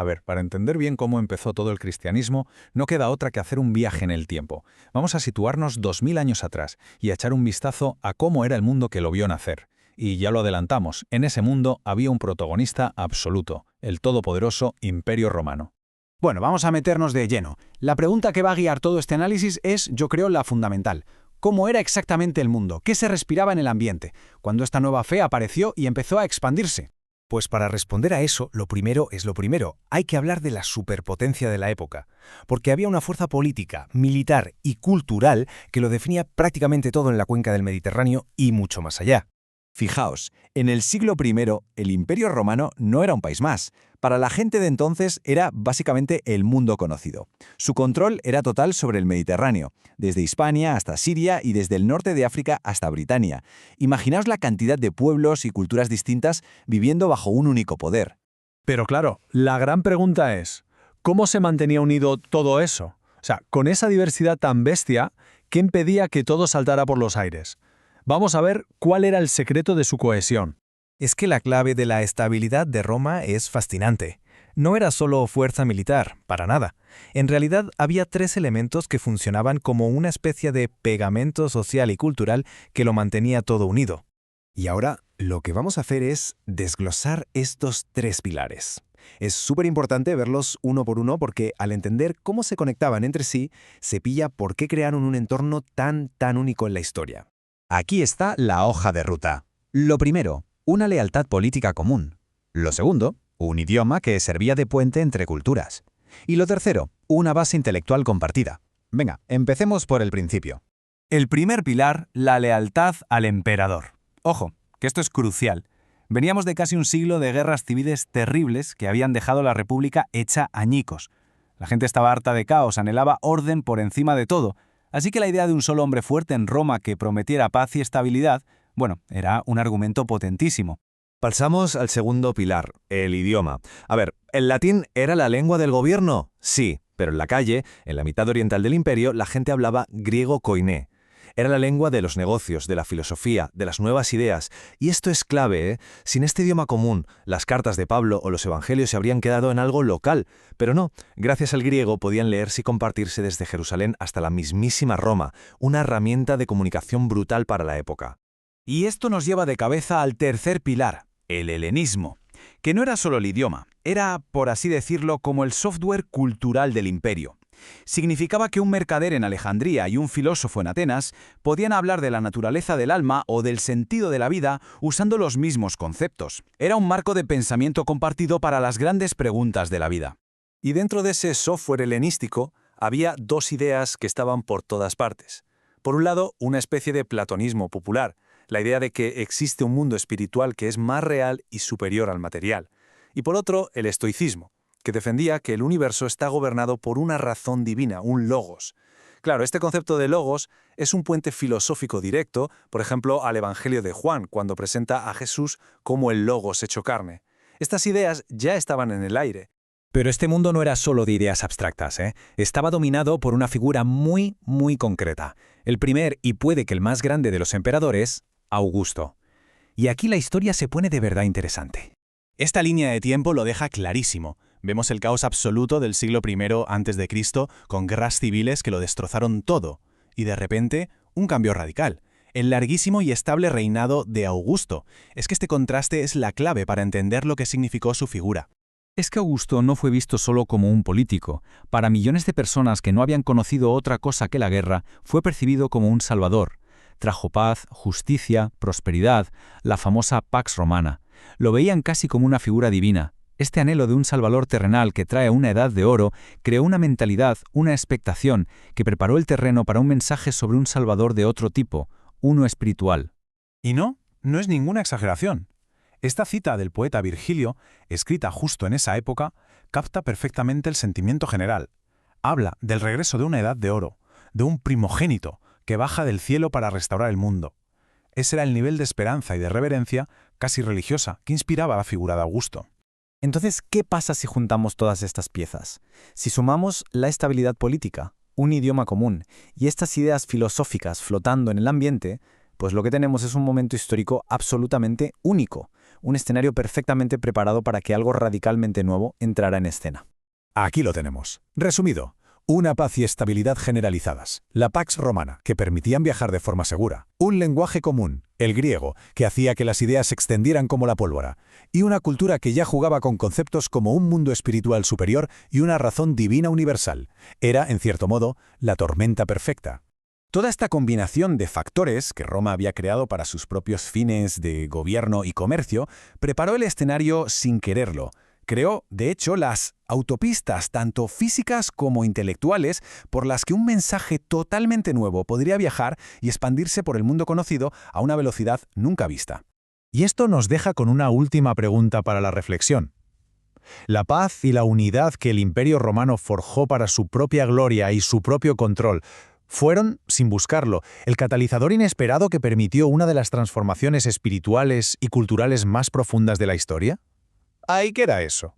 A ver, para entender bien cómo empezó todo el cristianismo, no queda otra que hacer un viaje en el tiempo. Vamos a situarnos 2000 años atrás y a echar un vistazo a cómo era el mundo que lo vio nacer. Y ya lo adelantamos, en ese mundo había un protagonista absoluto, el todopoderoso Imperio Romano. Bueno, vamos a meternos de lleno. La pregunta que va a guiar todo este análisis es, yo creo, la fundamental. ¿Cómo era exactamente el mundo? ¿Qué se respiraba en el ambiente? Cuando esta nueva fe apareció y empezó a expandirse. Pues para responder a eso, lo primero es lo primero. Hay que hablar de la superpotencia de la época, porque había una fuerza política, militar y cultural que lo definía prácticamente todo en la cuenca del Mediterráneo y mucho más allá. Fijaos, en el siglo I, el Imperio Romano no era un país más. Para la gente de entonces era básicamente el mundo conocido. Su control era total sobre el Mediterráneo, desde Hispania hasta Siria y desde el norte de África hasta Britania. Imaginaos la cantidad de pueblos y culturas distintas viviendo bajo un único poder. Pero claro, la gran pregunta es, ¿cómo se mantenía unido todo eso? O sea, con esa diversidad tan bestia, ¿qué impedía que todo saltara por los aires? Vamos a ver cuál era el secreto de su cohesión. Es que la clave de la estabilidad de Roma es fascinante. No era solo fuerza militar, para nada. En realidad había tres elementos que funcionaban como una especie de pegamento social y cultural que lo mantenía todo unido. Y ahora lo que vamos a hacer es desglosar estos tres pilares. Es súper importante verlos uno por uno porque al entender cómo se conectaban entre sí, se pilla por qué crearon un entorno tan único en la historia. Aquí está la hoja de ruta. Lo primero, una lealtad política común. Lo segundo, un idioma que servía de puente entre culturas. Y lo tercero, una base intelectual compartida. Venga, empecemos por el principio. El primer pilar, la lealtad al emperador. Ojo, que esto es crucial. Veníamos de casi un siglo de guerras civiles terribles que habían dejado la República hecha añicos. La gente estaba harta de caos, anhelaba orden por encima de todo. Así que la idea de un solo hombre fuerte en Roma que prometiera paz y estabilidad, bueno, era un argumento potentísimo. Pasamos al segundo pilar, el idioma. A ver, ¿el latín era la lengua del gobierno? Sí, pero en la calle, en la mitad oriental del imperio, la gente hablaba griego koiné. Era la lengua de los negocios, de la filosofía, de las nuevas ideas. Y esto es clave, ¿eh? Sin este idioma común, las cartas de Pablo o los evangelios se habrían quedado en algo local. Pero no, gracias al griego podían leerse y compartirse desde Jerusalén hasta la mismísima Roma, una herramienta de comunicación brutal para la época. Y esto nos lleva de cabeza al tercer pilar, el helenismo, que no era solo el idioma, era, por así decirlo, como el software cultural del imperio. Significaba que un mercader en Alejandría y un filósofo en Atenas podían hablar de la naturaleza del alma o del sentido de la vida usando los mismos conceptos. Era un marco de pensamiento compartido para las grandes preguntas de la vida. Y dentro de ese software helenístico había dos ideas que estaban por todas partes. Por un lado, una especie de platonismo popular, la idea de que existe un mundo espiritual que es más real y superior al material. Y por otro, el estoicismo, que defendía que el universo está gobernado por una razón divina, un logos. Claro, este concepto de logos es un puente filosófico directo, por ejemplo, al Evangelio de Juan, cuando presenta a Jesús como el logos hecho carne. Estas ideas ya estaban en el aire. Pero este mundo no era solo de ideas abstractas, ¿eh? Estaba dominado por una figura muy concreta. El primer, y puede que el más grande de los emperadores, Augusto. Y aquí la historia se pone de verdad interesante. Esta línea de tiempo lo deja clarísimo. Vemos el caos absoluto del siglo I a.C., con guerras civiles que lo destrozaron todo. Y de repente, un cambio radical. El larguísimo y estable reinado de Augusto. Es que este contraste es la clave para entender lo que significó su figura. Es que Augusto no fue visto solo como un político. Para millones de personas que no habían conocido otra cosa que la guerra, fue percibido como un salvador. Trajo paz, justicia, prosperidad, la famosa Pax Romana. Lo veían casi como una figura divina. Este anhelo de un salvador terrenal que trae una edad de oro creó una mentalidad, una expectación, que preparó el terreno para un mensaje sobre un salvador de otro tipo, uno espiritual. Y no es ninguna exageración. Esta cita del poeta Virgilio, escrita justo en esa época, capta perfectamente el sentimiento general. Habla del regreso de una edad de oro, de un primogénito que baja del cielo para restaurar el mundo. Ese era el nivel de esperanza y de reverencia, casi religiosa, que inspiraba la figura de Augusto. Entonces, ¿qué pasa si juntamos todas estas piezas? Si sumamos la estabilidad política, un idioma común y estas ideas filosóficas flotando en el ambiente, Pues lo que tenemos es un momento histórico absolutamente único, un escenario perfectamente preparado para que algo radicalmente nuevo entrara en escena. Aquí lo tenemos. Resumido, una paz y estabilidad generalizadas, la Pax Romana, que permitían viajar de forma segura, un lenguaje común, el griego, que hacía que las ideas se extendieran como la pólvora, y una cultura que ya jugaba con conceptos como un mundo espiritual superior y una razón divina universal. Era, en cierto modo, la tormenta perfecta. Toda esta combinación de factores que Roma había creado para sus propios fines de gobierno y comercio preparó el escenario sin quererlo. Creó, de hecho, las autopistas, tanto físicas como intelectuales, por las que un mensaje totalmente nuevo podría viajar y expandirse por el mundo conocido a una velocidad nunca vista. Y esto nos deja con una última pregunta para la reflexión. La paz y la unidad que el Imperio Romano forjó para su propia gloria y su propio control fueron, sin buscarlo, el catalizador inesperado que permitió una de las transformaciones espirituales y culturales más profundas de la historia. Ahí queda eso.